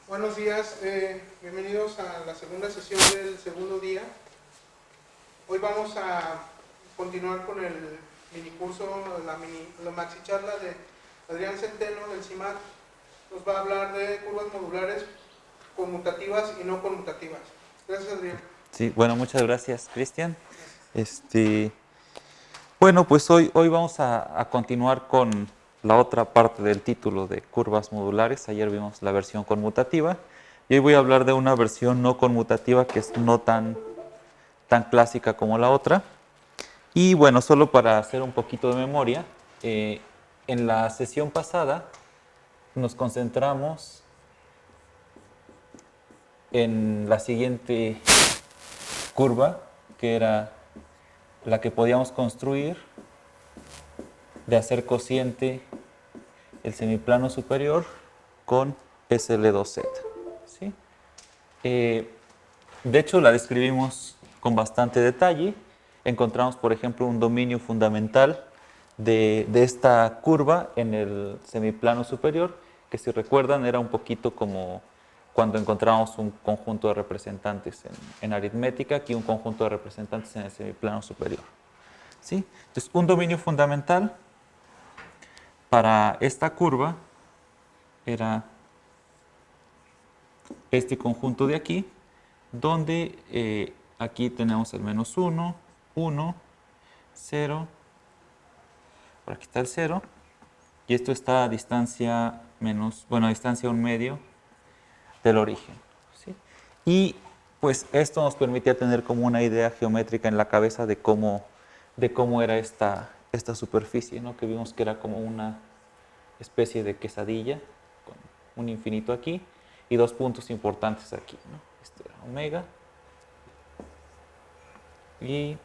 Buenos días, bienvenidos a la segunda sesión del segundo día. Hoy vamos a continuar con el minicurso, la maxi charla de Adrián Centeno del CIMAT. Nos va a hablar de curvas modulares conmutativas y no conmutativas. Gracias, Adrián. Sí, bueno, muchas gracias, Cristian. Bueno, pues hoy vamos a continuar con la otra parte del título de curvas modulares. Ayer vimos la versión conmutativa y hoy voy a hablar de una versión no conmutativa que es no tan clásica como la otra. Y bueno, solo para hacer un poquito de memoria, en la sesión pasada nos concentramos en la siguiente curva, que era la que podíamos construir de hacer cociente el semiplano superior con SL2Z. ¿Sí? De hecho, la describimos con bastante detalle. Encontramos, por ejemplo, un dominio fundamental de esta curva en el semiplano superior, que si recuerdan era un poquito como cuando encontramos un conjunto de representantes en aritmética, aquí un conjunto de representantes en el semiplano superior. ¿Sí? Entonces, un dominio fundamental para esta curva era este conjunto de aquí, donde aquí tenemos el menos 1, 1, 0, por aquí está el 0, y esto está a distancia menos, bueno, a distancia 1/2 del origen. ¿Sí? Y pues esto nos permitía tener como una idea geométrica en la cabeza de cómo era esta superficie, ¿no? Que vimos que era como una especie de quesadilla con un infinito aquí y dos puntos importantes aquí, ¿no? Este era omega y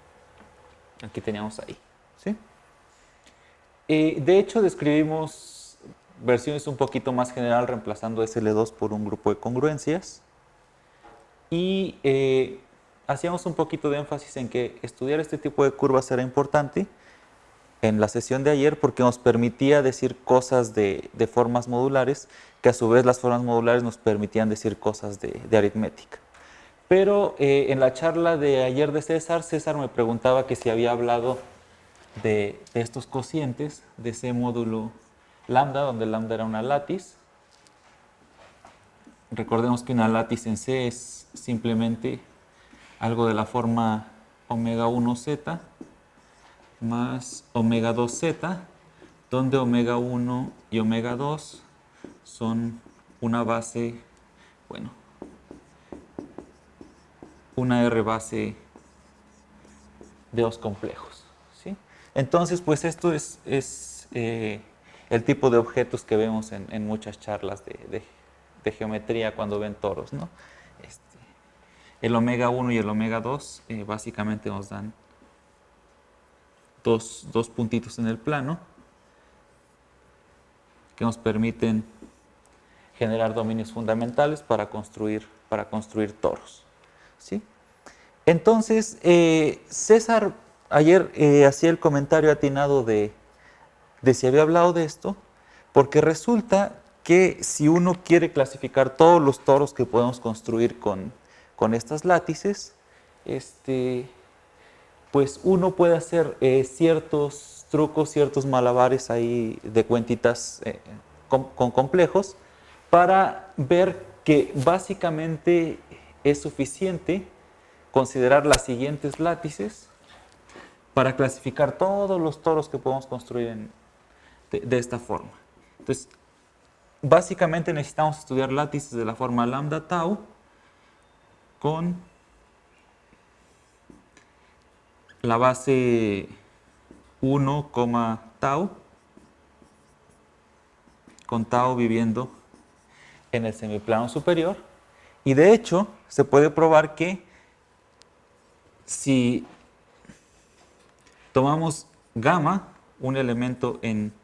aquí teníamos ahí, ¿sí? De hecho, describimos versiones un poquito más general reemplazando SL2 por un grupo de congruencias y hacíamos un poquito de énfasis en que estudiar este tipo de curvas era importante en la sesión de ayer porque nos permitía decir cosas de formas modulares, que a su vez las formas modulares nos permitían decir cosas de aritmética. Pero en la charla de ayer de César me preguntaba que si había hablado de estos cocientes, de ese módulo lambda, donde lambda era una látiz. Recordemos que una látiz en C es simplemente algo de la forma omega 1z más omega 2z, donde omega 1 y omega 2 son una base, bueno, una R base de dos complejos. ¿Sí? Entonces, pues esto es el tipo de objetos que vemos en muchas charlas de geometría cuando ven toros, ¿no? El omega 1 y el omega 2 básicamente nos dan dos puntitos en el plano que nos permiten generar dominios fundamentales para construir toros. ¿Sí? Entonces, César ayer hacía el comentario atinado de si había hablado de esto, porque resulta que si uno quiere clasificar todos los toros que podemos construir con estas látices, pues uno puede hacer ciertos trucos, ciertos malabares ahí de cuentitas con complejos para ver que básicamente es suficiente considerar las siguientes látices para clasificar todos los toros que podemos construir de esta forma. Entonces, básicamente necesitamos estudiar látices de la forma lambda tau con la base 1, tau, con tau viviendo en el semiplano superior. Y de hecho, se puede probar que si tomamos gamma, un elemento en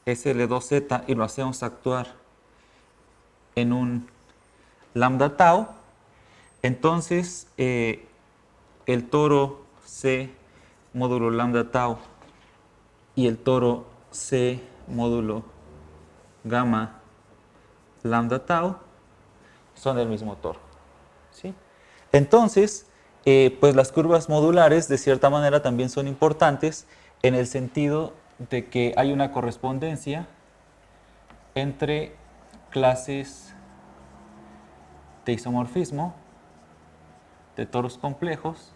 SL2Z, y lo hacemos actuar en un lambda tau, entonces el toro C módulo lambda tau y el toro C módulo gamma lambda tau son del mismo toro. ¿Sí? Entonces, pues las curvas modulares de cierta manera también son importantes en el sentido de que hay una correspondencia entre clases de isomorfismo de toros complejos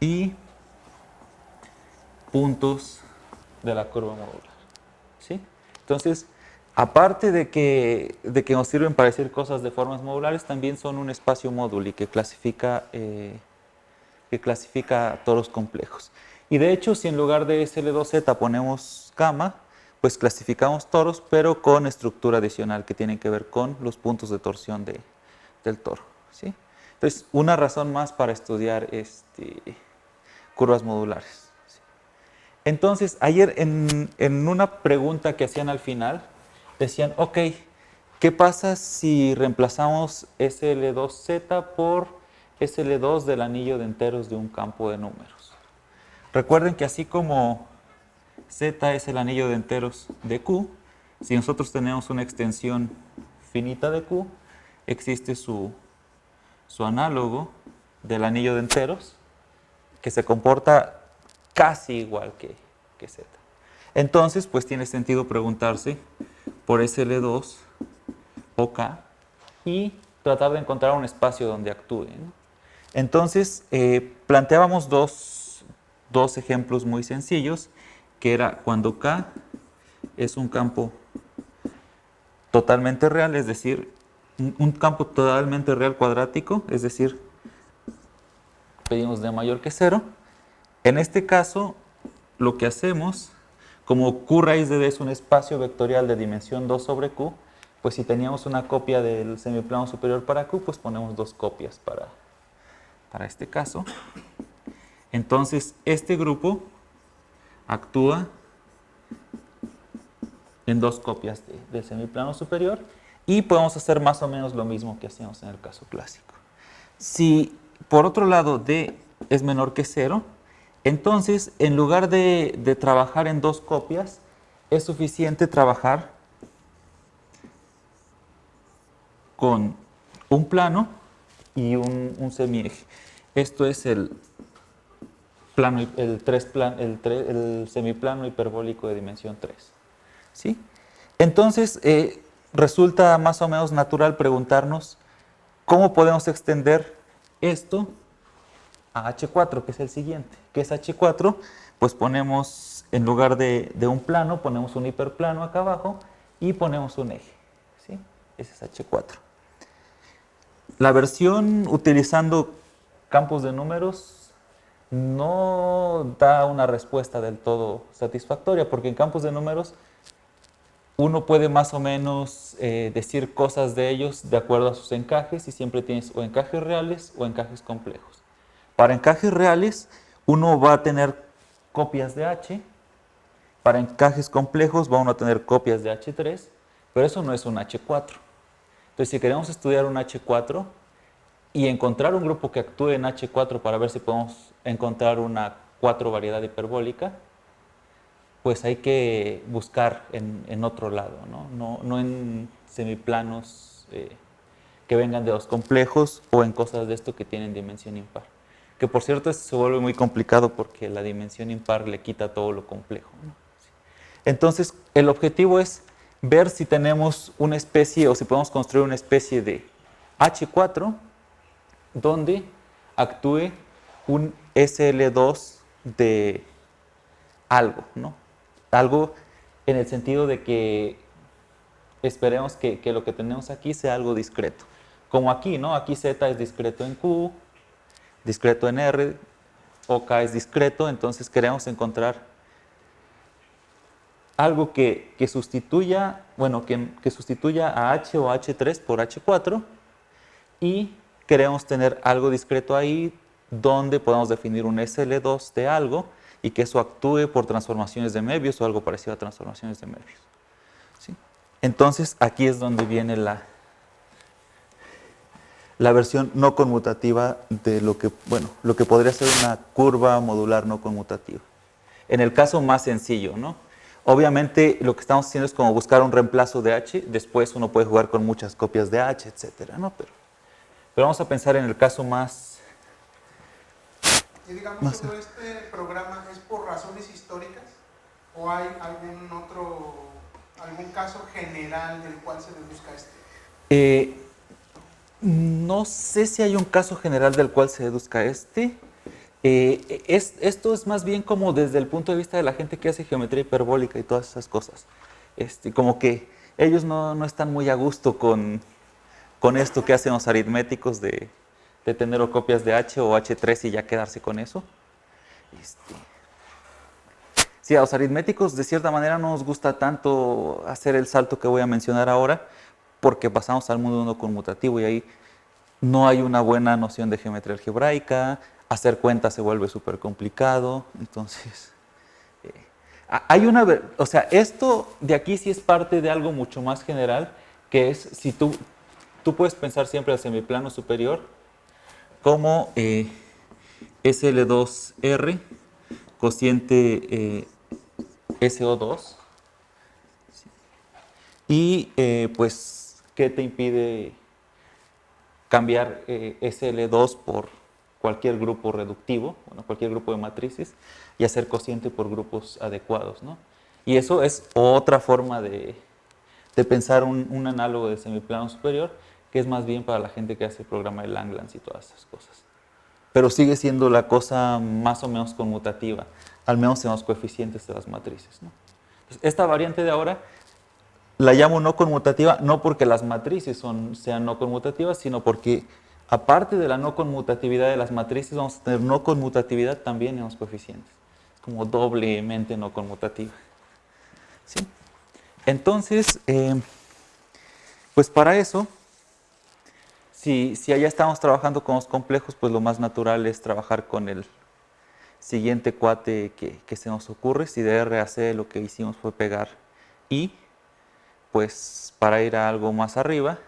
y puntos de la curva modular. ¿Sí? Entonces, aparte de que nos sirven para decir cosas de formas modulares, también son un espacio móduli que clasifica toros complejos. Y de hecho, si en lugar de SL2Z ponemos gamma, pues clasificamos toros, pero con estructura adicional que tiene que ver con los puntos de torsión del toro. ¿Sí? Entonces, una razón más para estudiar curvas modulares. ¿Sí? Entonces, ayer en una pregunta que hacían al final, decían, ok, ¿qué pasa si reemplazamos SL2Z por SL2 del anillo de enteros de un campo de números? Recuerden que así como Z es el anillo de enteros de Q, si nosotros tenemos una extensión finita de Q, existe su análogo del anillo de enteros que se comporta casi igual que Z. Entonces, pues tiene sentido preguntarse por SL2 o K y tratar de encontrar un espacio donde actúe, ¿no? Entonces, planteábamos dos ejemplos muy sencillos, que era cuando K es un campo totalmente real, es decir, un campo totalmente real cuadrático, es decir, pedimos d mayor que 0. En este caso, lo que hacemos, como Q raíz de d es un espacio vectorial de dimensión 2 sobre Q, pues si teníamos una copia del semiplano superior para Q, pues ponemos dos copias para este caso. Entonces, este grupo actúa en dos copias del semiplano superior y podemos hacer más o menos lo mismo que hacíamos en el caso clásico. Si, por otro lado, d es menor que 0, entonces, en lugar de trabajar en dos copias, es suficiente trabajar con un plano y un semieje. Esto es el semiplano hiperbólico de dimensión 3. ¿Sí? Entonces, resulta más o menos natural preguntarnos cómo podemos extender esto a H4, que es el siguiente. ¿Qué es H4? Pues ponemos, en lugar de un plano, ponemos un hiperplano acá abajo y ponemos un eje. ¿Sí? Ese es H4. La versión utilizando campos de números no da una respuesta del todo satisfactoria, porque en campos de números uno puede más o menos decir cosas de ellos de acuerdo a sus encajes y siempre tienes o encajes reales o encajes complejos. Para encajes reales uno va a tener copias de H, para encajes complejos va uno a tener copias de H3, pero eso no es un H4. Entonces, si queremos estudiar un H4 y encontrar un grupo que actúe en H4 para ver si podemos encontrar una 4 variedad hiperbólica, pues hay que buscar en otro lado, no en semiplanos que vengan de los complejos o en cosas de esto que tienen dimensión impar. Que por cierto esto se vuelve muy complicado porque la dimensión impar le quita todo lo complejo, ¿no? Entonces, el objetivo es ver si tenemos una especie o si podemos construir una especie de H4 donde actúe un SL2 de algo, ¿no? Algo en el sentido de que esperemos que lo que tenemos aquí sea algo discreto. Como aquí, ¿no? Aquí Z es discreto en Q, discreto en R, OK es discreto, entonces queremos encontrar algo que sustituya, bueno, que sustituya a H o H3 por H4 y queremos tener algo discreto ahí donde podamos definir un SL2 de algo y que eso actúe por transformaciones de Möbius o algo parecido a transformaciones de Möbius. ¿Sí? Entonces, aquí es donde viene la versión no conmutativa de lo que podría ser una curva modular no conmutativa. En el caso más sencillo, ¿no? Obviamente lo que estamos haciendo es como buscar un reemplazo de H, después uno puede jugar con muchas copias de H, etcétera, ¿no? Pero vamos a pensar en el caso más... Y digamos, todo este programa es por razones históricas o hay algún caso general del cual se deduzca este. No sé si hay un caso general del cual se deduzca este. Esto es más bien como desde el punto de vista de la gente que hace geometría hiperbólica y todas esas cosas. Como que ellos no están muy a gusto con esto que hacen los aritméticos de tener o copias de H o H3 y ya quedarse con eso. Sí, a los aritméticos de cierta manera no nos gusta tanto hacer el salto que voy a mencionar ahora, porque pasamos al mundo no conmutativo y ahí no hay una buena noción de geometría algebraica, hacer cuentas se vuelve súper complicado, entonces... o sea, esto de aquí sí es parte de algo mucho más general, que es si tú puedes pensar siempre el semiplano superior como SL2R cociente SO2 y pues, ¿qué te impide cambiar SL2 por cualquier grupo reductivo, bueno, cualquier grupo de matrices, y hacer cociente por grupos adecuados, ¿no? Y eso es otra forma de pensar un análogo de semiplano superior, que es más bien para la gente que hace el programa de Langlands y todas esas cosas. Pero sigue siendo la cosa más o menos conmutativa, al menos en los coeficientes de las matrices, ¿no? Entonces, esta variante de ahora la llamo no conmutativa, no porque las matrices sean no conmutativas, sino porque aparte de la no conmutatividad de las matrices, vamos a tener no conmutatividad también en los coeficientes. Es como doblemente no conmutativa. ¿Sí? Entonces, pues para eso, si allá estamos trabajando con los complejos, pues lo más natural es trabajar con el siguiente cuate que se nos ocurre. Si de R a C lo que hicimos fue pegar I, pues para ir a algo más arriba,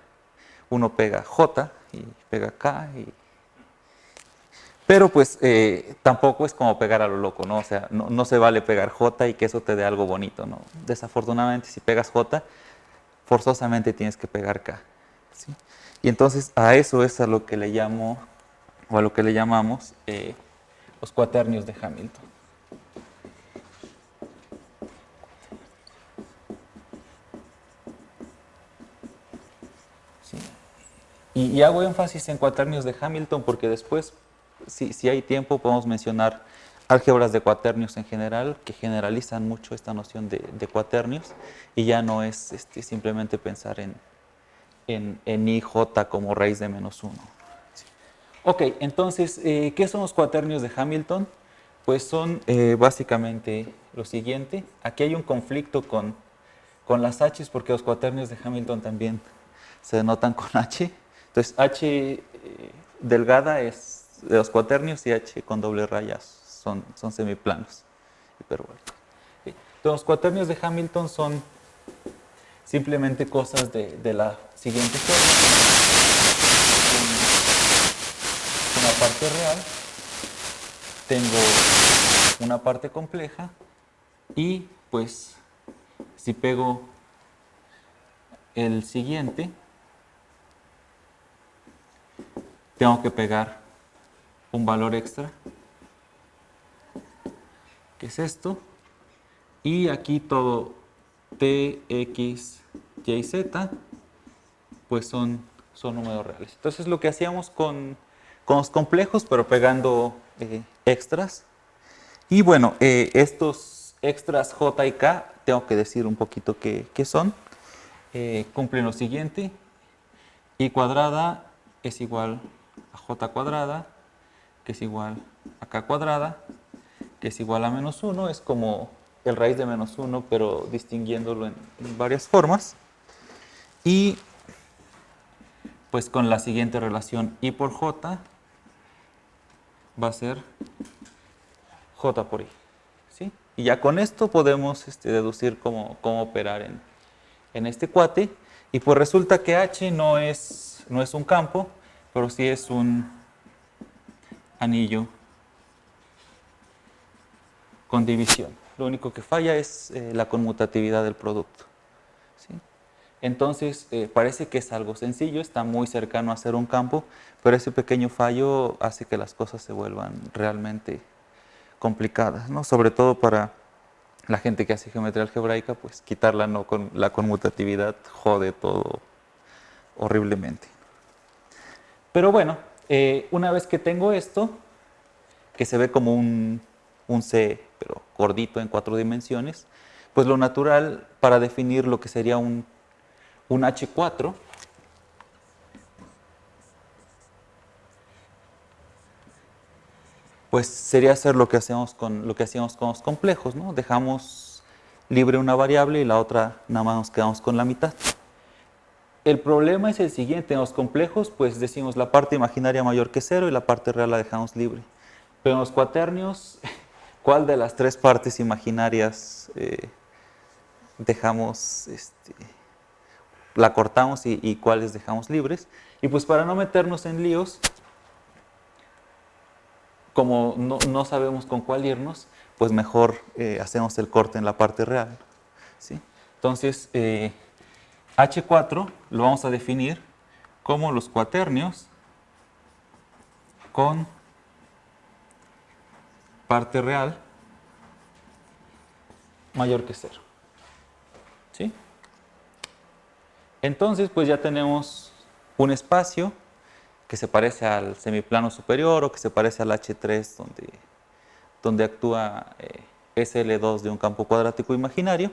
uno pega J y pega K. Pero pues tampoco es como pegar a lo loco, ¿no? O sea, no se vale pegar J y que eso te dé algo bonito, ¿no? Desafortunadamente, si pegas J, forzosamente tienes que pegar K, ¿sí? Y entonces a eso es a lo que le llamo, o a lo que le llamamos los cuaternios de Hamilton. ¿Sí? Y hago énfasis en cuaternios de Hamilton porque después, si hay tiempo, podemos mencionar álgebras de cuaternios en general, que generalizan mucho esta noción de cuaternios, y ya no es simplemente pensar en IJ como raíz de -1. Sí. Ok, entonces, ¿qué son los cuaternios de Hamilton? Pues son básicamente lo siguiente. Aquí hay un conflicto con las H's porque los cuaternios de Hamilton también se denotan con H. Entonces, H delgada es de los cuaternios y H con doble raya son semiplanos hiperbólicos. Entonces, los cuaternios de Hamilton son simplemente cosas de la siguiente forma. Una parte real, tengo una parte compleja y pues si pego el siguiente, tengo que pegar un valor extra, que es esto, y aquí todo t, x, y, z, pues son números reales. Entonces lo que hacíamos con los complejos, pero pegando extras. Y bueno, estos extras j y k, tengo que decir un poquito qué son. Cumplen lo siguiente: y cuadrada es igual a j cuadrada, que es igual a k cuadrada, que es igual a -1. Es como el raíz de -1, pero distinguiéndolo en varias formas. Y pues con la siguiente relación, i por j va a ser j por i. ¿Sí? Y ya con esto podemos deducir cómo operar en este cuate. Y pues resulta que H no es un campo, pero sí es un anillo con división. lo único que falla es la conmutatividad del producto. ¿Sí? Entonces, parece que es algo sencillo, está muy cercano a ser un campo, pero ese pequeño fallo hace que las cosas se vuelvan realmente complicadas, ¿no? Sobre todo para la gente que hace geometría algebraica, pues quitarla no con la conmutatividad jode todo horriblemente. Pero bueno, una vez que tengo esto, que se ve como un C, pero gordito en 4 dimensiones, pues lo natural para definir lo que sería un H4, pues sería hacer lo que hacíamos con los complejos, ¿no? Dejamos libre una variable y la otra nada más nos quedamos con la mitad. El problema es el siguiente, en los complejos pues decimos la parte imaginaria mayor que 0 y la parte real la dejamos libre. Pero en los cuaternios, ¿cuál de las 3 partes imaginarias dejamos, la cortamos y cuáles dejamos libres? Y pues para no meternos en líos, como no sabemos con cuál irnos, pues mejor hacemos el corte en la parte real. ¿Sí? Entonces, H4 lo vamos a definir como los cuaternios con parte real mayor que 0. ¿Sí? Entonces, pues ya tenemos un espacio que se parece al semiplano superior o que se parece al H3 donde actúa SL2 de un campo cuadrático imaginario.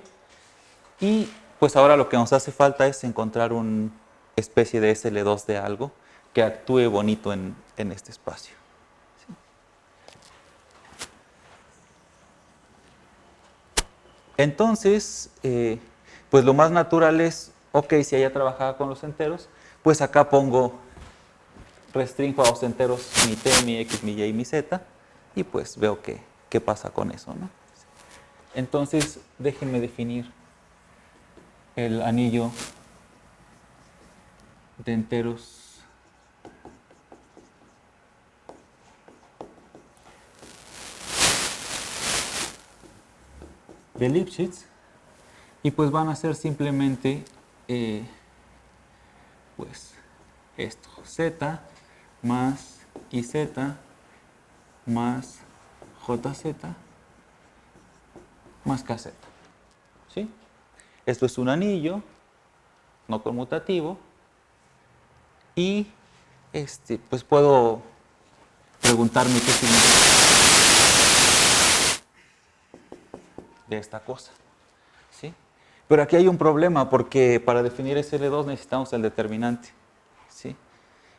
Y pues ahora lo que nos hace falta es encontrar una especie de SL2 de algo que actúe bonito en este espacio. ¿Sí? Entonces, pues lo más natural es, ok, si ella trabajaba con los enteros, pues acá restringo a los enteros mi t, mi x, mi y y mi z, y pues veo qué pasa con eso, ¿no? Entonces, déjenme definir el anillo de enteros de Lipschitz, y pues van a ser simplemente pues esto, z más iz más jz más kz. ¿Sí? Esto es un anillo no conmutativo y pues puedo preguntarme qué significa de esta cosa. ¿Sí? Pero aquí hay un problema porque para definir SL2 necesitamos el determinante. ¿Sí?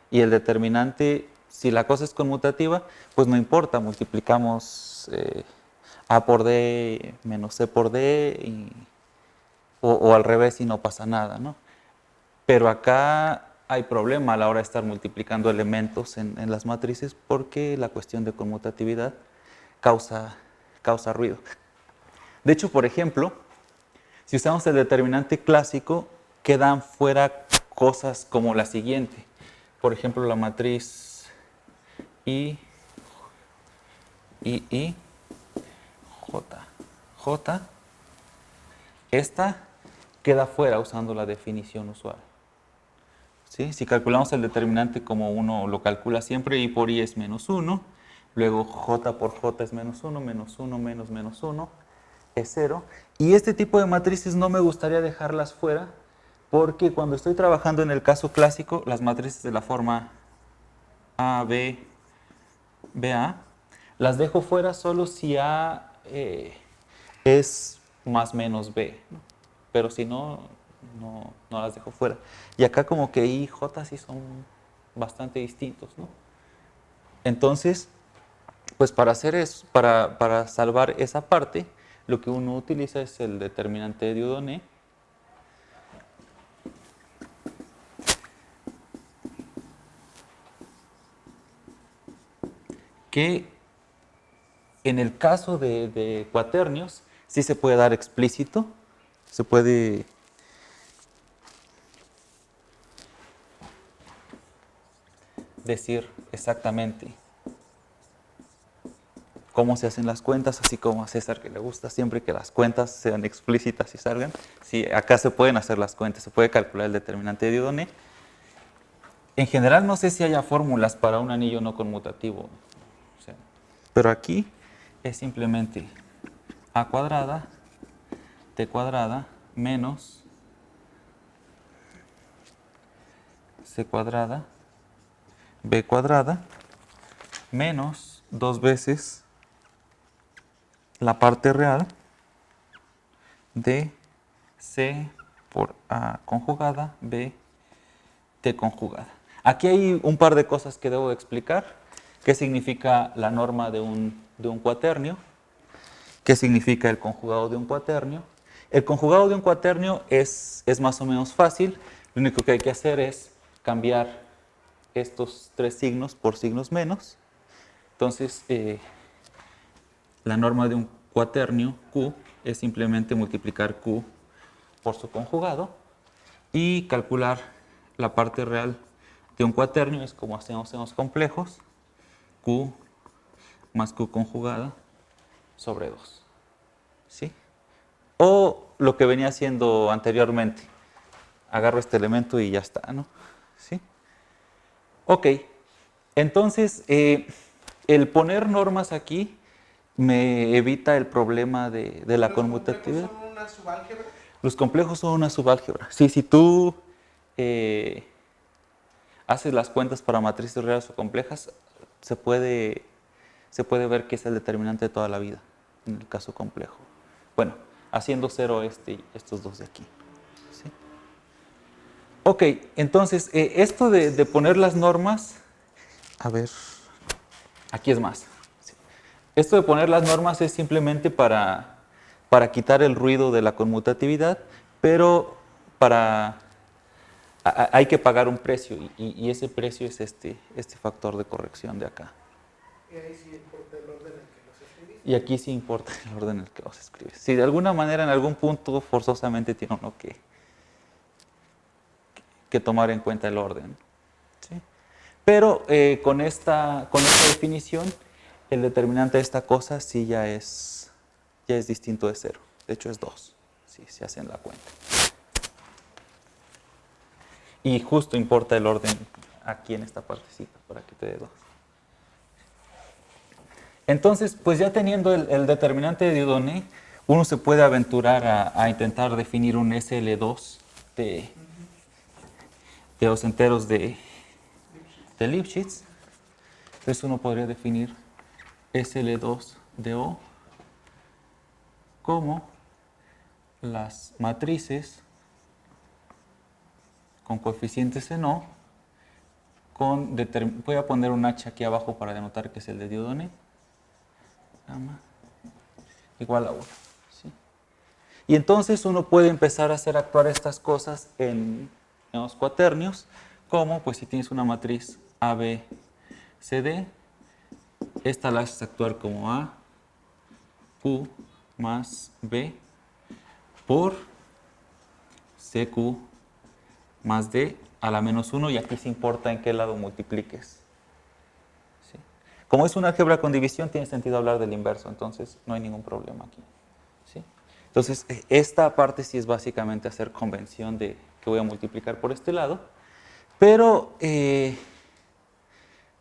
Y el determinante, si la cosa es conmutativa, pues no importa, multiplicamos A por D menos C por D o al revés y no pasa nada, ¿no? Pero acá hay problema a la hora de estar multiplicando elementos en las matrices porque la cuestión de conmutatividad causa ruido. De hecho, por ejemplo, si usamos el determinante clásico, quedan fuera cosas como la siguiente. Por ejemplo, la matriz I, J. Esta queda fuera usando la definición usual. ¿Sí? Si calculamos el determinante como uno lo calcula siempre, I por I es menos 1, luego J por J es menos 1, menos 1, menos 1, es 0. Y este tipo de matrices no me gustaría dejarlas fuera, porque cuando estoy trabajando en el caso clásico, las matrices de la forma A, B, BA, las dejo fuera solo si A es más menos B, ¿no? Pero si no, no las dejo fuera. Y acá como que I y J sí son bastante distintos, ¿no? Entonces, pues para hacer eso, para salvar esa parte, lo que uno utiliza es el determinante de Dieudonné, que en el caso de cuaternios sí se puede dar explícito, se puede decir exactamente cómo se hacen las cuentas, así como a César que le gusta siempre que las cuentas sean explícitas y salgan. Sí, acá se pueden hacer las cuentas, se puede calcular el determinante de Dieudonné. En general no sé si haya fórmulas para un anillo no conmutativo, o sea, pero aquí es simplemente a cuadrada, t cuadrada, menos c cuadrada, b cuadrada, menos 2 veces la parte real de c por a conjugada, b, t conjugada. Aquí hay un par de cosas que debo explicar. ¿Qué significa la norma de un cuaternio? ¿Qué significa el conjugado de un cuaternio? El conjugado de un cuaternio es más o menos fácil. Lo único que hay que hacer es cambiar estos 3 signos por signos menos. Entonces, la norma de un cuaternio, Q, es simplemente multiplicar Q por su conjugado y calcular la parte real de un cuaternio, es como hacemos en los complejos, Q más Q conjugada sobre 2. ¿Sí? O lo que venía haciendo anteriormente, agarro este elemento y ya está, ¿no? ¿Sí? Ok, entonces el poner normas aquí me evita el problema de la conmutatividad. ¿Los complejos son una subálgebra? Los complejos son una subálgebra. Sí, si tú haces las cuentas para matrices reales o complejas, se puede ver que es el determinante de toda la vida, en el caso complejo. Bueno, haciendo cero y estos dos de aquí. ¿Sí? Ok, entonces, esto de poner las normas, a ver, aquí es más. Sí. Esto de poner las normas es simplemente para quitar el ruido de la conmutatividad, pero hay que pagar un precio y ese precio es este factor de corrección de acá. Y ahí sí importa el orden en que los escribís. Y aquí sí importa el orden en el que los escribes. Si de alguna manera, en algún punto, forzosamente tiene uno que tomar en cuenta el orden. ¿Sí? Pero con esta definición, el determinante de esta cosa sí ya es distinto de 0. De hecho es 2, si se hacen la cuenta. Y justo importa el orden aquí en esta partecita, para que te dé 2. Entonces, pues ya teniendo el determinante de Dieudonné, uno se puede aventurar a intentar definir un SL2 de los enteros de Lipschitz. Entonces uno podría definir SL2 de O como las matrices con coeficientes en O, voy a poner un H aquí abajo para denotar que es el de Dieudonné, gamma igual a 1. ¿Sí? Y entonces uno puede empezar a hacer actuar estas cosas en los cuaternios, como pues si tienes una matriz A, B, C, D, esta la haces actuar como A, Q más B por CQ más D a la menos 1, y aquí se importa en qué lado multipliques. ¿Sí? Como es una álgebra con división, tiene sentido hablar del inverso, entonces no hay ningún problema aquí. ¿Sí? Entonces, esta parte sí es básicamente hacer convención de que voy a multiplicar por este lado, pero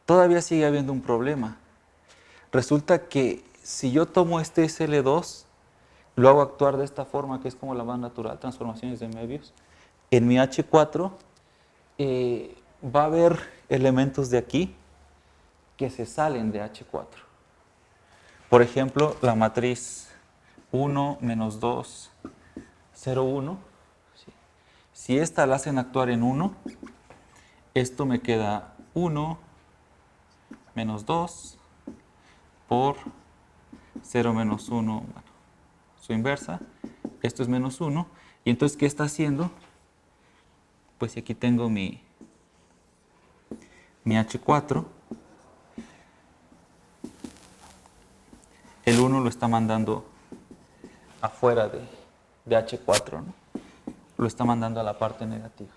todavía sigue habiendo un problema. Resulta que si yo tomo este SL2, lo hago actuar de esta forma, que es como la más natural, transformaciones de medios, en mi H4 va a haber elementos de aquí que se salen de H4. Por ejemplo, la matriz 1, menos 2, 0, 1. ¿Sí? Si esta la hacen actuar en 1, esto me queda 1, menos 2, por 0, menos 1, bueno, su inversa. Esto es menos 1. Y entonces, ¿qué está haciendo? Pues aquí tengo mi H4. El 1 lo está mandando afuera de H4, ¿no? Lo está mandando a la parte negativa.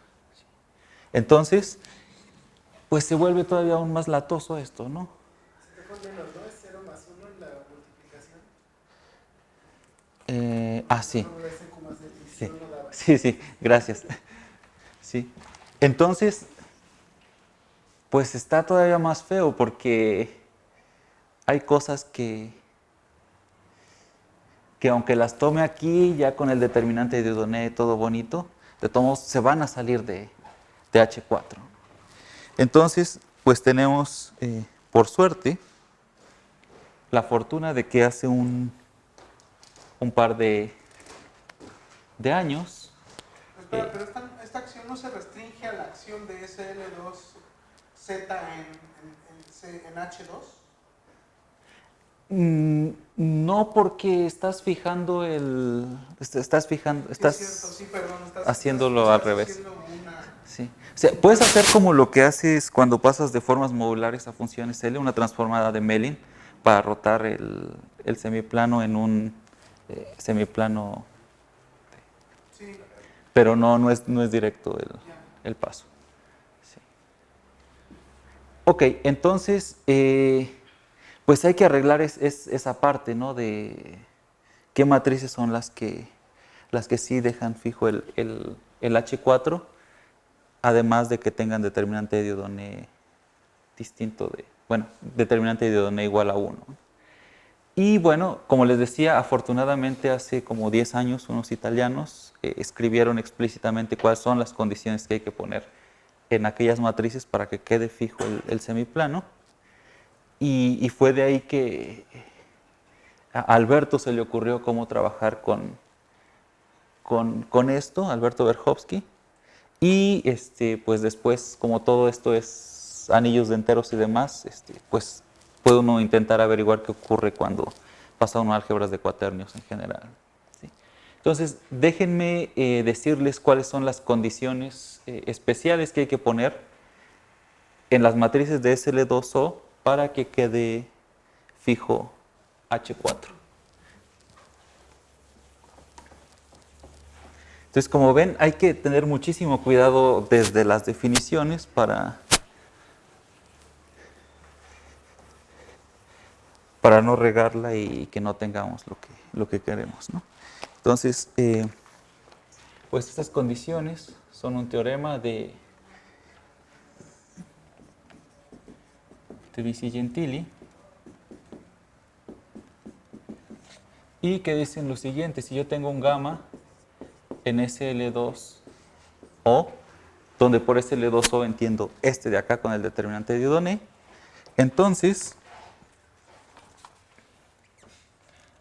Entonces, pues se vuelve todavía aún más latoso esto, ¿no? Se está con menos, ¿no? Es 0 más 1 y la Sí. No, la S como hace Sí, edición no daba. sí, gracias. Sí. Entonces, pues está todavía más feo porque hay cosas que aunque las tome aquí, ya con el determinante de Dieudonné, todo bonito, de todos modos se van a salir de H4. Entonces, pues tenemos, por suerte, la fortuna de que hace un par de años. Espera, pero esta acción no se restringe a la acción de SL2Z en H2. No, porque estás fijando Sí, es cierto, sí, perdón, haciéndolo al estás revés. haciendo una... Sí. O sea, puedes hacer como lo que haces cuando pasas de formas modulares a funciones L, una transformada de Mellin para rotar el semiplano en un semiplano, Sí, pero no es directo ya. el paso. Sí. Ok, entonces, pues hay que arreglar esa parte, ¿no? De qué matrices son las que sí dejan fijo el H4, además de que tengan determinante de Dieudonné distinto determinante de Dieudonné igual a 1. Y bueno, como les decía, afortunadamente hace como 10 años unos italianos escribieron explícitamente cuáles son las condiciones que hay que poner en aquellas matrices para que quede fijo el semiplano. Y fue de ahí que a Alberto se le ocurrió cómo trabajar con esto, Alberto Berhovsky. Y pues después, como todo esto es anillos de enteros y demás, pues puede uno intentar averiguar qué ocurre cuando pasa uno álgebras de cuaternios en general. ¿Sí? Entonces, déjenme decirles cuáles son las condiciones especiales que hay que poner en las matrices de SL2O para que quede fijo H4. Entonces, como ven, hay que tener muchísimo cuidado desde las definiciones para no regarla y que no tengamos lo que queremos, ¿no? Entonces, pues estas condiciones son un teorema de Vicigentili y que dicen lo siguiente: si yo tengo un gamma en SL2O, donde por SL2O entiendo este de acá con el determinante de Dieudonné, entonces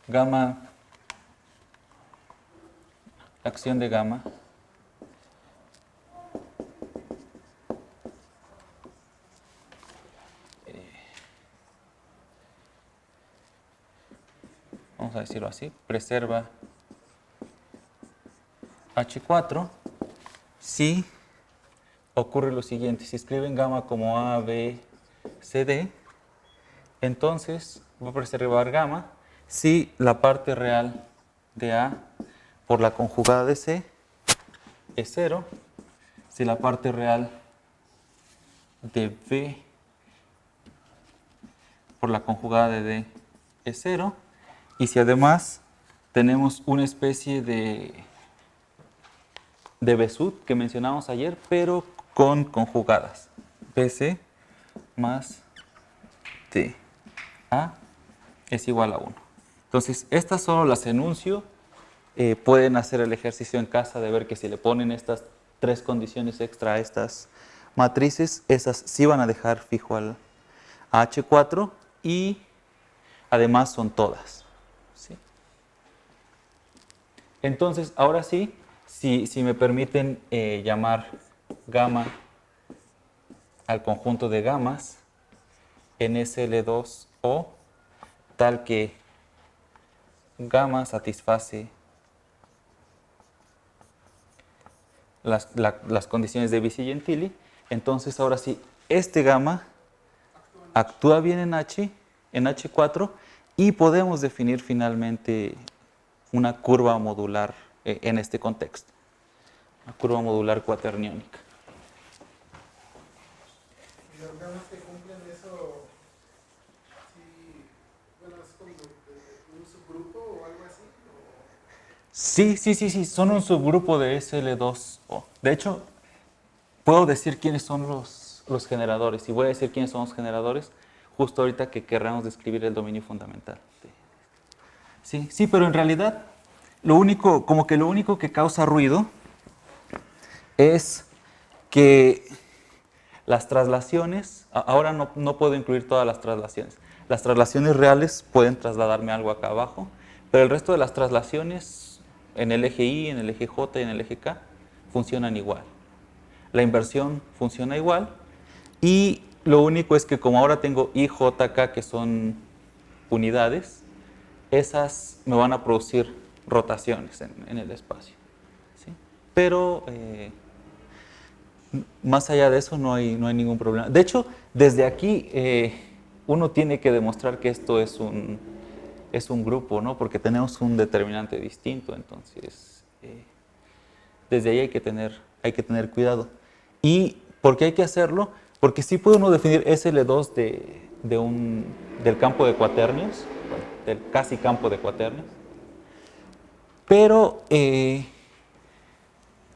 gamma, la acción de gamma vamos a decirlo así, preserva H4 si ocurre lo siguiente: si escriben gamma como A, B, C, D, entonces va a preservar gamma si la parte real de A por la conjugada de C es 0, si la parte real de B por la conjugada de D es 0, y si además tenemos una especie de Besut que mencionamos ayer, pero con conjugadas. BC más T. A es igual a 1. Entonces, estas solo las enuncio. Pueden hacer el ejercicio en casa de ver que si le ponen estas 3 condiciones extra a estas matrices, esas sí van a dejar fijo a H4 y además son todas. ¿Sí? Entonces, ahora sí, si me permiten llamar gamma al conjunto de gamas en SL2O, tal que gamma satisface las condiciones de Vicigentili, entonces ahora sí, este gamma actúa bien en H4, y podemos definir finalmente una curva modular en este contexto, una curva modular cuaterniónica. Y los gamas que cumplen eso, sí, bueno, es como de un subgrupo o algo así. Sí, son un subgrupo de SL2O. De hecho, puedo decir quiénes son los generadores, y voy a decir quiénes son los generadores justo ahorita que querramos describir el dominio fundamental. Sí, pero en realidad lo único que causa ruido es que las traslaciones, ahora no puedo incluir todas las traslaciones. Las traslaciones reales pueden trasladarme algo acá abajo, pero el resto de las traslaciones en el eje Y, en el eje J y en el eje K funcionan igual. La inversión funciona igual y lo único es que como ahora tengo I, J, K que son unidades, esas me van a producir rotaciones en el espacio. ¿Sí? Pero más allá de eso no hay ningún problema. De hecho, desde aquí uno tiene que demostrar que esto es un grupo, ¿no? Porque tenemos un determinante distinto, entonces desde ahí hay que tener cuidado. ¿Y por qué hay que hacerlo? Porque sí puede uno definir SL2 del campo de cuaternios, bueno, del casi campo de cuaternios, pero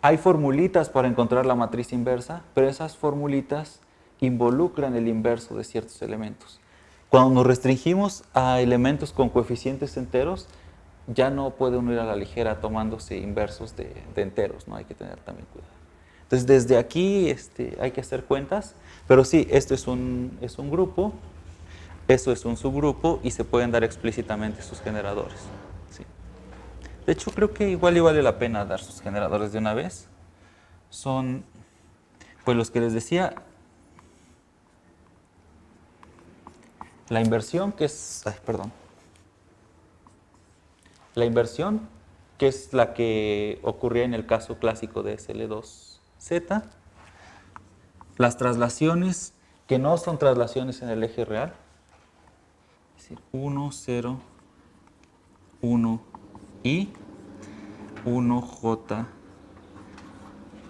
hay formulitas para encontrar la matriz inversa, pero esas formulitas involucran el inverso de ciertos elementos. Cuando nos restringimos a elementos con coeficientes enteros, ya no puede uno ir a la ligera tomándose inversos de enteros, ¿no? Hay que tener también cuidado. Entonces, desde aquí hay que hacer cuentas, pero sí, esto es un grupo, eso es un subgrupo y se pueden dar explícitamente sus generadores. ¿Sí? De hecho, creo que igual y vale la pena dar sus generadores de una vez. Son, pues los que les decía, la inversión que es, la inversión que es la que ocurría en el caso clásico de SL2Z, las traslaciones que no son traslaciones en el eje real, es decir, 1, 0, 1 y 1J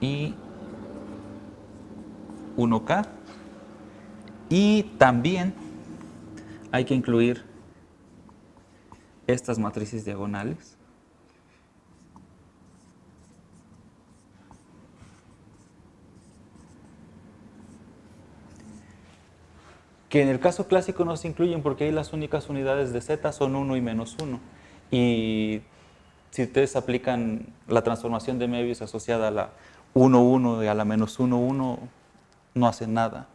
y 1K, y también hay que incluir estas matrices diagonales que en el caso clásico no se incluyen porque ahí las únicas unidades de Z son 1 y menos 1. Y si ustedes aplican la transformación de Möbius asociada a la 1, 1 y a la menos 1, 1, no hacen nada.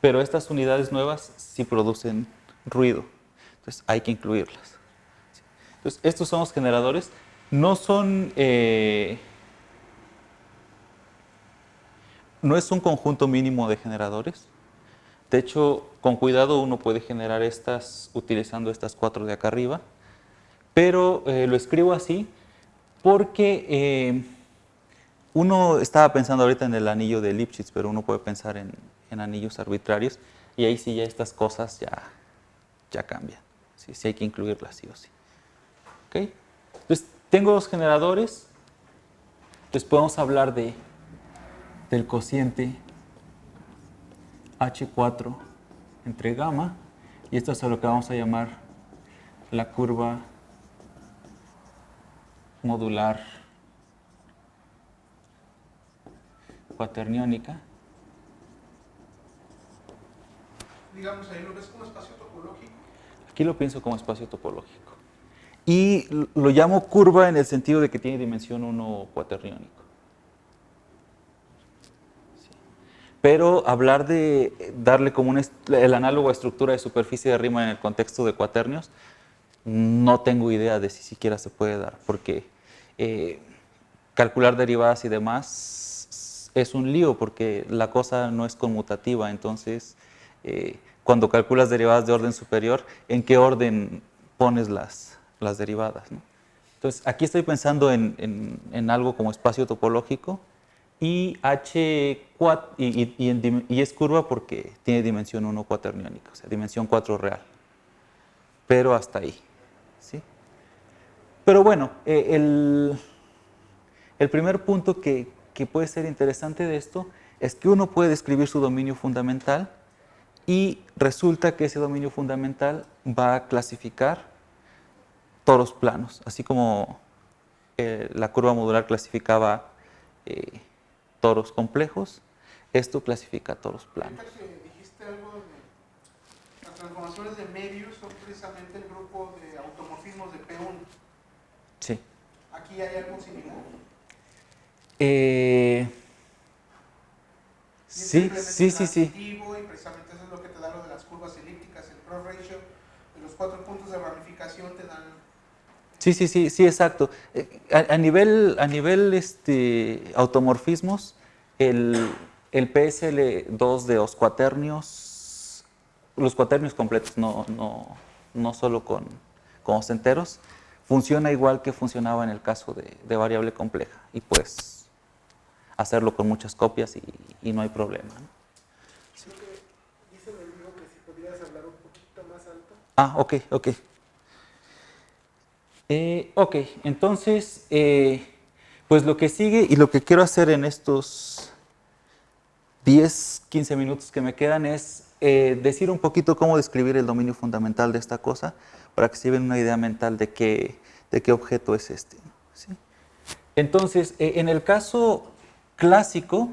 Pero estas unidades nuevas sí producen ruido. Entonces hay que incluirlas. Entonces estos son los generadores. No son... no es un conjunto mínimo de generadores. De hecho, con cuidado uno puede generar estas utilizando estas 4 de acá arriba, pero lo escribo así porque uno estaba pensando ahorita en el anillo de Lipschitz, pero uno puede pensar en anillos arbitrarios y ahí sí ya estas cosas ya cambian. Sí, sí hay que incluirlas sí o sí. ¿Okay? Entonces, tengo los generadores, entonces podemos hablar del cociente H4 entre gamma, y esto es a lo que vamos a llamar la curva modular cuaterniónica. Digamos, ahí lo ves como espacio topológico. Aquí lo pienso como espacio topológico. Y lo llamo curva en el sentido de que tiene dimensión 1 cuaterniónico. Pero hablar de darle como el análogo a estructura de superficie de Riemann en el contexto de cuaternios, no tengo idea de si siquiera se puede dar, porque calcular derivadas y demás es un lío, porque la cosa no es conmutativa. Entonces, cuando calculas derivadas de orden superior, ¿en qué orden pones las derivadas, ¿no? Entonces, aquí estoy pensando en algo como espacio topológico, y H4, y es curva porque tiene dimensión 1 cuaterniónica, o sea, dimensión 4 real. Pero hasta ahí. ¿Sí? Pero bueno, el primer punto que puede ser interesante de esto es que uno puede describir su dominio fundamental y resulta que ese dominio fundamental va a clasificar toros planos, así como la curva modular clasificaba toros complejos, esto clasifica toros planos. Ahorita que dijiste algo de las transformaciones de medios son precisamente el grupo de automorfismos de P1. Sí. ¿Aquí hay algo similar? Sí. Y precisamente eso es lo que te da lo de las curvas elípticas, el cross ratio de los 4 puntos de ramificación te dan. Sí, exacto. A nivel automorfismos, el PSL2 de los cuaternios completos, no solo con los enteros, funciona igual que funcionaba en el caso de variable compleja. Y pues hacerlo con muchas copias y no hay problema, ¿no? Creo que dice mi amigo que si podrías hablar un poquito más alto. Ah, ok. Ok, entonces, pues lo que sigue y lo que quiero hacer en estos 10, 15 minutos que me quedan es decir un poquito cómo describir el dominio fundamental de esta cosa para que se lleven una idea mental de qué objeto es este, ¿no? ¿Sí? Entonces, en el caso clásico,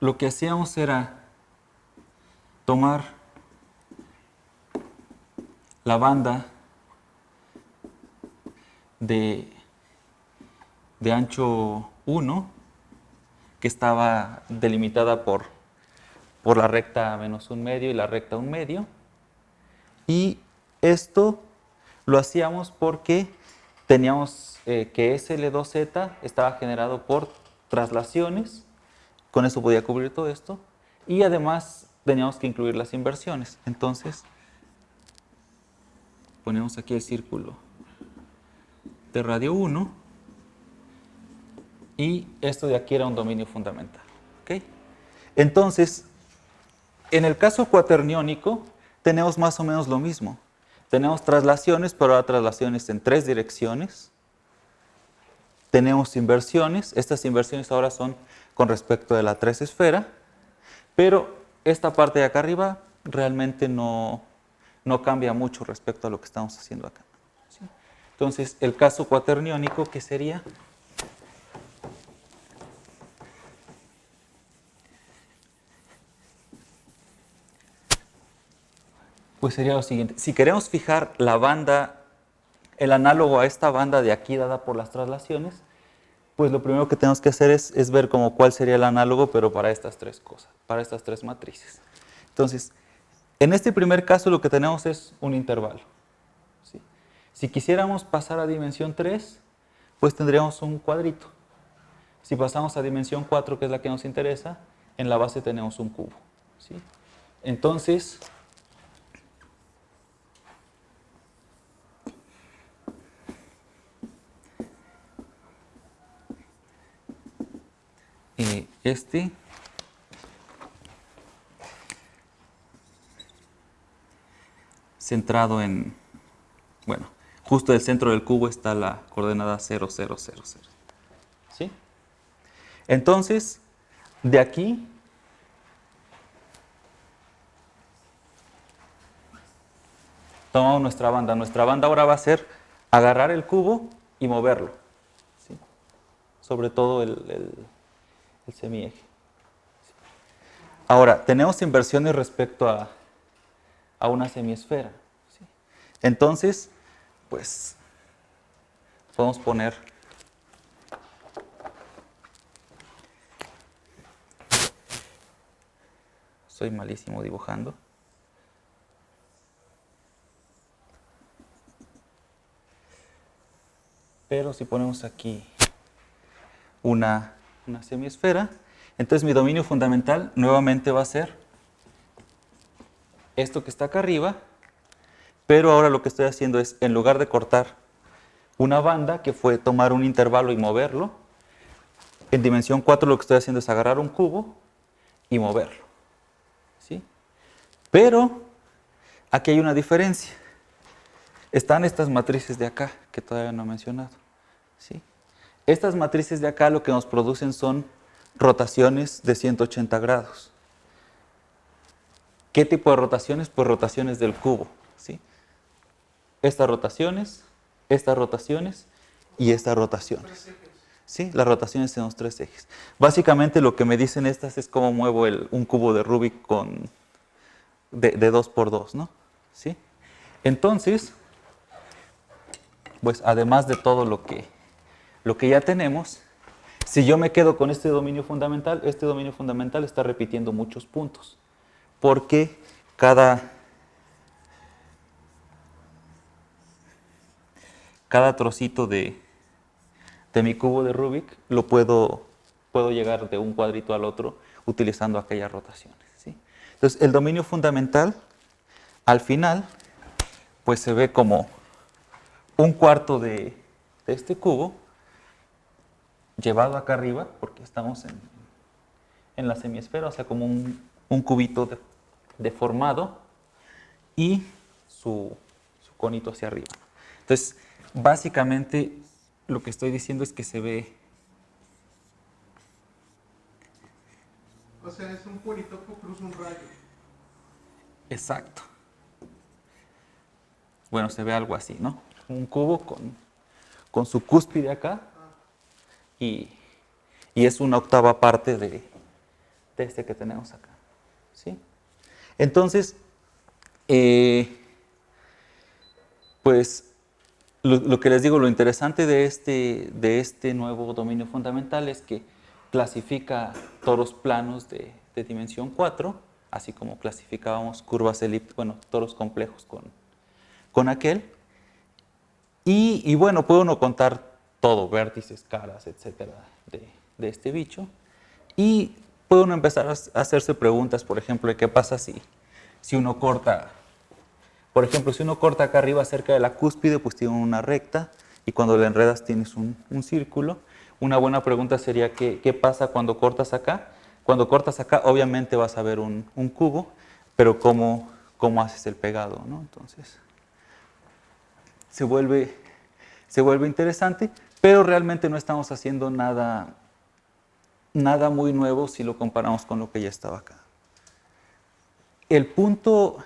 lo que hacíamos era tomar la banda de ancho 1, que estaba delimitada por la recta menos 1/2 y la recta 1/2. Y esto lo hacíamos porque teníamos que SL2Z estaba generado por traslaciones, con eso podía cubrir todo esto, y además teníamos que incluir las inversiones. Entonces, ponemos aquí el círculo de radio 1 y esto de aquí era un dominio fundamental. ¿Okay? Entonces, en el caso cuaterniónico tenemos más o menos lo mismo. Tenemos traslaciones, pero ahora traslaciones en 3 direcciones. Tenemos inversiones. Estas inversiones ahora son con respecto de la 3 esfera, pero esta parte de acá arriba realmente no cambia mucho respecto a lo que estamos haciendo acá. ¿Sí? Entonces, el caso cuaterniónico, ¿qué sería? Pues sería lo siguiente. Si queremos fijar la banda, el análogo a esta banda de aquí dada por las traslaciones, pues lo primero que tenemos que hacer es ver como cuál sería el análogo, pero para estas 3 cosas, para estas 3 matrices. Entonces, en este primer caso lo que tenemos es un intervalo. ¿Sí? Si quisiéramos pasar a dimensión 3, pues tendríamos un cuadrito. Si pasamos a dimensión 4, que es la que nos interesa, en la base tenemos un cubo. ¿Sí? Entonces, este centrado en, bueno, justo del centro del cubo está la coordenada 0, 0, 0, 0. ¿Sí? Entonces, de aquí tomamos nuestra banda. Nuestra banda ahora va a ser agarrar el cubo y moverlo. ¿Sí? Sobre todo el semieje. Ahora, tenemos inversiones respecto a una semiesfera. ¿Sí? Entonces, pues, podemos poner soy malísimo dibujando. Pero si ponemos aquí una semiesfera, entonces mi dominio fundamental nuevamente va a ser esto que está acá arriba, pero ahora lo que estoy haciendo es, en lugar de cortar una banda, que fue tomar un intervalo y moverlo, en dimensión 4 lo que estoy haciendo es agarrar un cubo y moverlo. ¿Sí? Pero aquí hay una diferencia. Están estas matrices de acá, que todavía no he mencionado. ¿Sí? Estas matrices de acá lo que nos producen son rotaciones de 180 grados. ¿Qué tipo de rotaciones? Pues rotaciones del cubo. ¿Sí? Estas rotaciones, y estas rotaciones. 3 ejes. ¿Sí? Las rotaciones en los 3 ejes. Básicamente lo que me dicen estas es cómo muevo un cubo de Rubik de 2×2, ¿no? ¿Sí? Entonces, pues además de todo lo que ya tenemos, si yo me quedo con este dominio fundamental está repitiendo muchos puntos, porque cada trocito de mi cubo de Rubik lo puedo llegar de un cuadrito al otro utilizando aquellas rotaciones, ¿sí? Entonces, el dominio fundamental, al final, pues se ve como 1/4 de este cubo llevado acá arriba, porque estamos en la semiesfera, o sea, como un cubito deformado y su conito hacia arriba. Entonces, básicamente lo que estoy diciendo es que se ve... O sea, es un politopo cruz un rayo. Exacto. Bueno, se ve algo así, ¿no? Un cubo con su cúspide acá y es una 1/8 parte de este que tenemos acá, ¿sí? Entonces, pues lo que les digo, lo interesante de este nuevo dominio fundamental es que clasifica toros planos de dimensión 4, así como clasificábamos curvas elípticas, bueno, toros complejos con aquel. Y bueno, puede uno contar todo, vértices, caras, etcétera, de este bicho. Y puede uno empezar a hacerse preguntas, por ejemplo, de qué pasa si uno corta. Por ejemplo, si uno corta acá arriba cerca de la cúspide, pues tiene una recta, y cuando le enredas tienes un círculo. Una buena pregunta sería, ¿qué pasa cuando cortas acá? Cuando cortas acá, obviamente vas a ver un cubo, pero ¿cómo haces el pegado, ¿no? Entonces, se vuelve interesante, pero realmente no estamos haciendo nada muy nuevo si lo comparamos con lo que ya estaba acá. El punto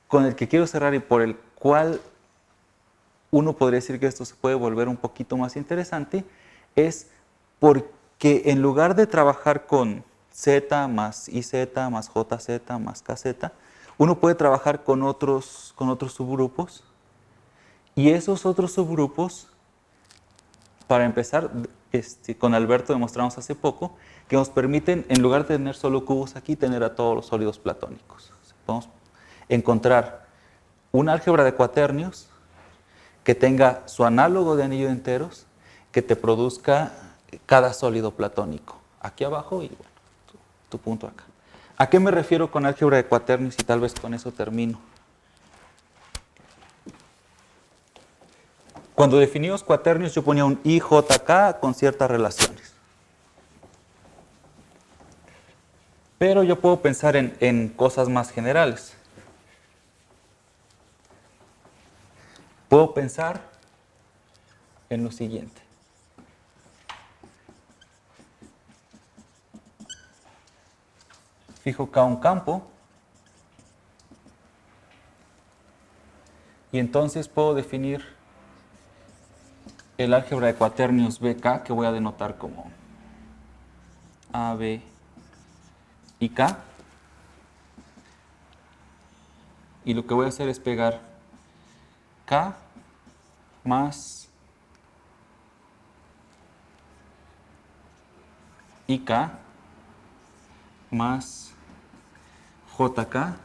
con el que quiero cerrar y por el cual uno podría decir que esto se puede volver un poquito más interesante es porque en lugar de trabajar con Z más IZ más JZ más KZ, uno puede trabajar con otros subgrupos, y esos otros subgrupos, para empezar, con Alberto demostramos hace poco que nos permiten, en lugar de tener solo cubos aquí, tener a todos los sólidos platónicos. O sea, podemos encontrar una álgebra de cuaternios que tenga su análogo de anillo de enteros, que te produzca cada sólido platónico aquí abajo y bueno, tu punto acá. ¿A qué me refiero con álgebra de cuaternios? Y tal vez con eso termino. Cuando definimos cuaternios, yo ponía un IJK con ciertas relaciones. Pero yo puedo pensar en cosas más generales. Puedo pensar en lo siguiente. Fijo K un campo. Y entonces puedo definir el álgebra de cuaternios BK, que voy a denotar como A, B y K. Y lo que voy a hacer es pegar K más IK más JK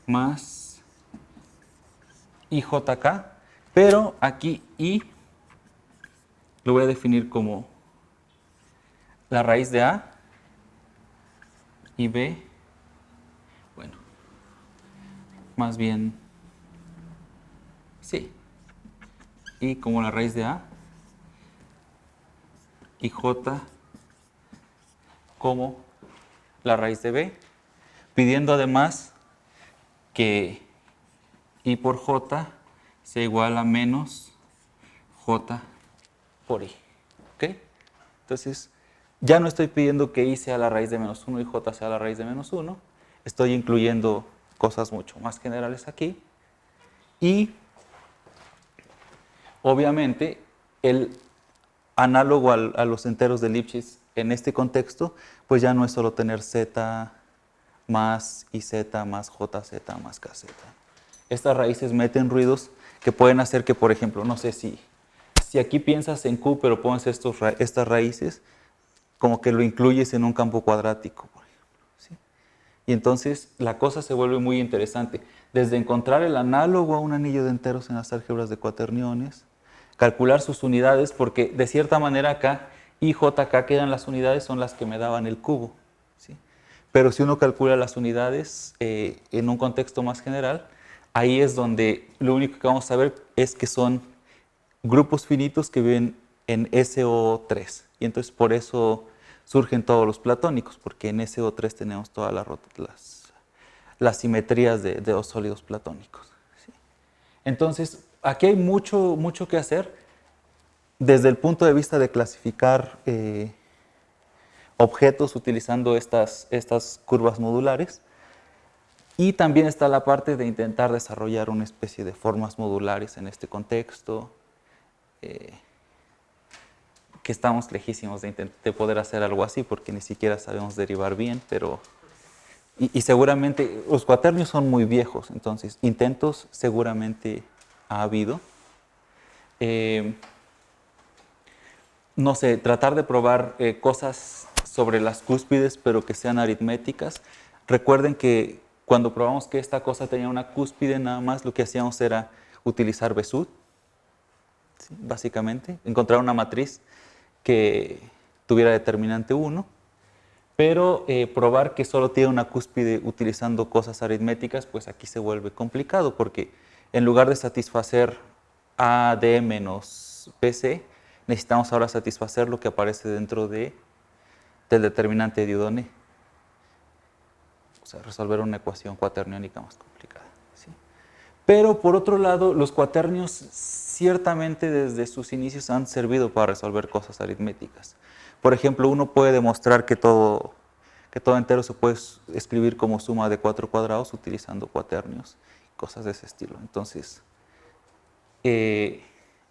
más IJK, pero aquí I lo voy a definir como la raíz de A y B, bueno, más bien, sí, I como la raíz de A y J como la raíz de B, pidiendo además que I por J sea igual a menos J por I. ¿Ok? Entonces, ya no estoy pidiendo que I sea la raíz de menos 1 y J sea la raíz de menos 1. Estoy incluyendo cosas mucho más generales aquí. Y obviamente, el análogo a los enteros de Lipschitz en este contexto, pues ya no es solo tener z más iz más jz más kz. Estas raíces meten ruidos que pueden hacer que, por ejemplo, no sé si aquí piensas en Q, pero pones estas raíces, como que lo incluyes en un campo cuadrático, por ejemplo. ¿Sí? Y entonces la cosa se vuelve muy interesante. Desde encontrar el análogo a un anillo de enteros en las álgebras de cuaterniones, calcular sus unidades, porque de cierta manera acá I, J, K, que eran las unidades, son las que me daban el cubo. ¿Sí? Pero si uno calcula las unidades en un contexto más general, ahí es donde lo único que vamos a ver es que son grupos finitos que viven en SO3. Y entonces por eso surgen todos los platónicos, porque en SO3 tenemos todas las simetrías de dos sólidos platónicos. ¿Sí? Entonces, aquí hay mucho que hacer desde el punto de vista de clasificar objetos utilizando estas curvas modulares. Y también está la parte de intentar desarrollar una especie de formas modulares en este contexto, que estamos lejísimos de poder hacer algo así, porque ni siquiera sabemos derivar bien, pero... Y seguramente los cuaternios son muy viejos, entonces intentos seguramente ha habido. No sé, tratar de probar cosas sobre las cúspides, pero que sean aritméticas. Recuerden que cuando probamos que esta cosa tenía una cúspide, nada más lo que hacíamos era utilizar Besud, ¿sí? Básicamente, encontrar una matriz que tuviera determinante 1, pero probar que solo tiene una cúspide utilizando cosas aritméticas, pues aquí se vuelve complicado, porque en lugar de satisfacer AD menos BC, necesitamos ahora satisfacer lo que aparece dentro del determinante de Dieudonné. O sea, resolver una ecuación cuaterniónica más complicada. ¿Sí? Pero por otro lado, los cuaternios ciertamente desde sus inicios han servido para resolver cosas aritméticas. Por ejemplo, uno puede demostrar que todo entero se puede escribir como suma de 4 cuadrados utilizando cuaternios, cosas de ese estilo. Entonces,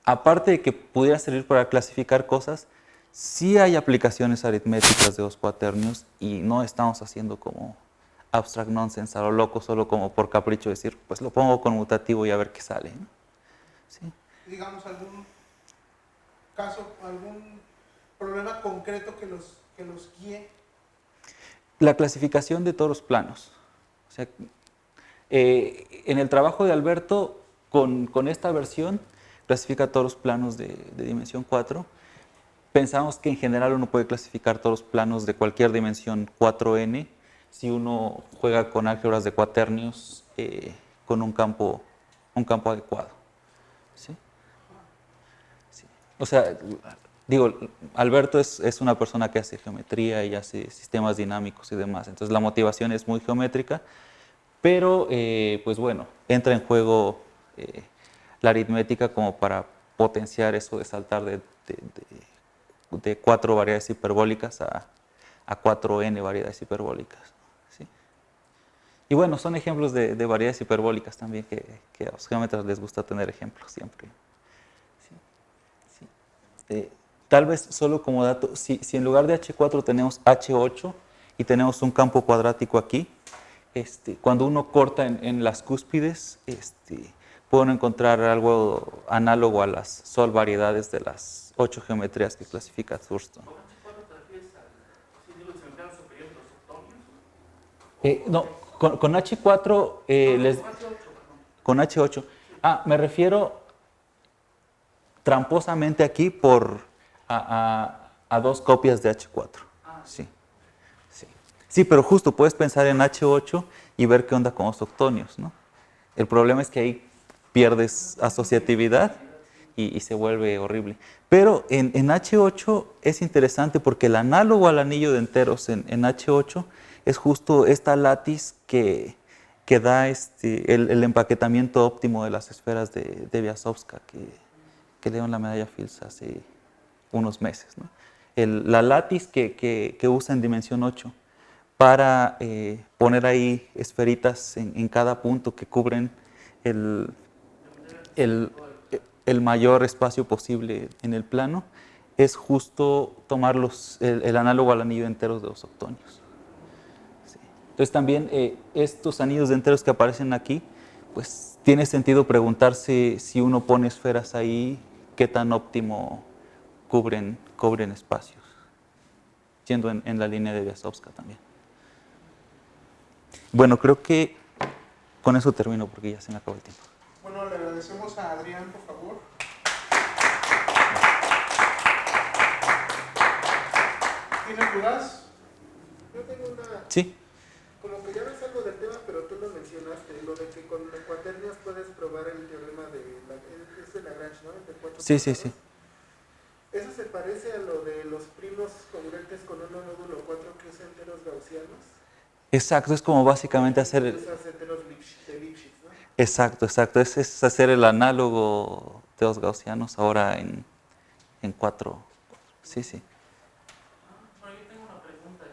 aparte de que pudiera servir para clasificar cosas, sí hay aplicaciones aritméticas de los cuaternios y no estamos haciendo como abstract nonsense a lo loco, solo como por capricho decir, pues lo pongo conmutativo y a ver qué sale, ¿no? ¿Sí? Digamos, algún caso, algún problema concreto que los guíe. La clasificación de todos los planos. O sea, en el trabajo de Alberto, con esta versión, clasifica todos los planos de dimensión 4. Pensamos que en general uno puede clasificar todos los planos de cualquier dimensión 4n si uno juega con álgebras de cuaternios con un campo adecuado. ¿Sí? Sí. O sea, digo, Alberto es una persona que hace geometría y hace sistemas dinámicos y demás, entonces la motivación es muy geométrica, pero pues bueno, entra en juego la aritmética como para potenciar eso de saltar de 4 variedades hiperbólicas a 4n variedades hiperbólicas. ¿Sí? Y bueno, son ejemplos de variedades hiperbólicas también que a los geómetras les gusta tener ejemplos siempre. ¿Sí? Sí. Tal vez solo como dato, si en lugar de H4 tenemos H8 y tenemos un campo cuadrático aquí, cuando uno corta en las cúspides, pueden encontrar algo análogo a las sol variedades de las 8 geometrías que clasifica Thurston. No, con H4, con H8. Me refiero tramposamente aquí a 2 copias de H4. Sí. Sí, pero justo puedes pensar en H8 y ver qué onda con los octonios, ¿no? El problema es que ahí pierdes asociatividad y se vuelve horrible. Pero en H8 es interesante porque el análogo al anillo de enteros en H8 es justo esta látiz que da el empaquetamiento óptimo de las esferas de Biasovska que le dieron la medalla Fields hace unos meses, ¿no? La látiz que usa en dimensión 8 para poner ahí esferitas en cada punto que cubren el mayor espacio posible en el plano, es justo tomar el análogo al anillo de enteros de los octonios. Sí. Entonces también estos anillos de enteros que aparecen aquí, pues tiene sentido preguntarse si uno pone esferas ahí, qué tan óptimo cubren espacios, yendo en la línea de Biasowska también. Bueno, creo que con eso termino porque ya se me acabó el tiempo. Bueno, le agradecemos a Adrián, por favor. ¿Tienes dudas? Yo tengo una, Sí. como que ya no es algo del tema, pero tú lo mencionaste, lo de que con cuaternios puedes probar el teorema es de Lagrange, ¿no? El de cuatro Sí. cuadrados. ¿Eso se parece a lo de los primos congruentes con un nódulo 4 que es enteros gaussianos? Exacto, es como básicamente hacer... Usas enteros de Lipschitz, ¿no? Exacto. Es hacer el análogo de los gaussianos ahora en 4. Sí. Bueno, yo tengo una pregunta.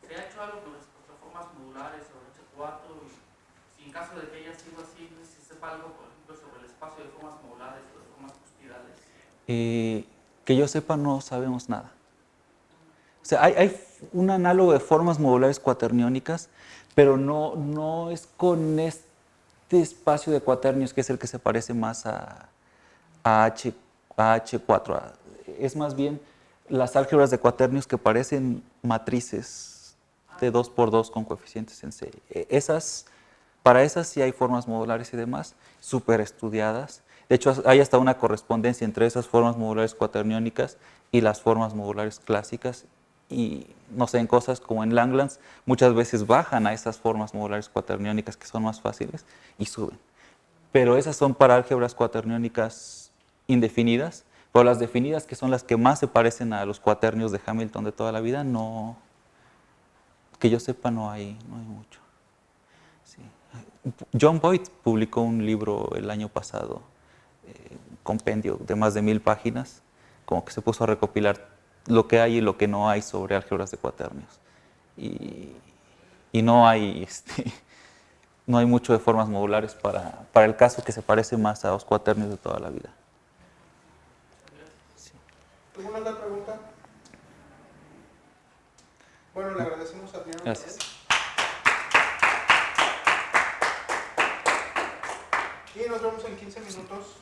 ¿Se ha hecho algo con respecto a formas modulares sobre H4? Y si en caso de que haya sido así, no sé si sepa algo, por ejemplo, sobre el espacio de formas modulares o de formas cuspidales. Que yo sepa, no sabemos nada. O sea, hay un análogo de formas modulares cuaterniónicas, pero no es con este espacio de cuaternios que es el que se parece más a H4. Es más bien las álgebras de cuaternios que parecen matrices de 2 por 2 con coeficientes en serie. Para esas sí hay formas modulares y demás, súper estudiadas. De hecho, hay hasta una correspondencia entre esas formas modulares cuaterniónicas y las formas modulares clásicas. Y, no sé, en cosas como en Langlands, muchas veces bajan a esas formas modulares cuaterniónicas que son más fáciles y suben. Pero esas son para álgebras cuaterniónicas indefinidas, pero las definidas, que son las que más se parecen a los cuaternios de Hamilton de toda la vida, no, que yo sepa, no hay mucho. Sí. John Boyd publicó un libro el año pasado, compendio de más de 1000 páginas, como que se puso a recopilar lo que hay y lo que no hay sobre álgebras de cuaternios. Y no hay, no hay mucho de formas modulares para el caso que se parece más a los cuaternios de toda la vida. Sí. ¿Alguna otra pregunta? Bueno, le agradecemos a Adrián. Gracias. Y nos vemos en 15 minutos.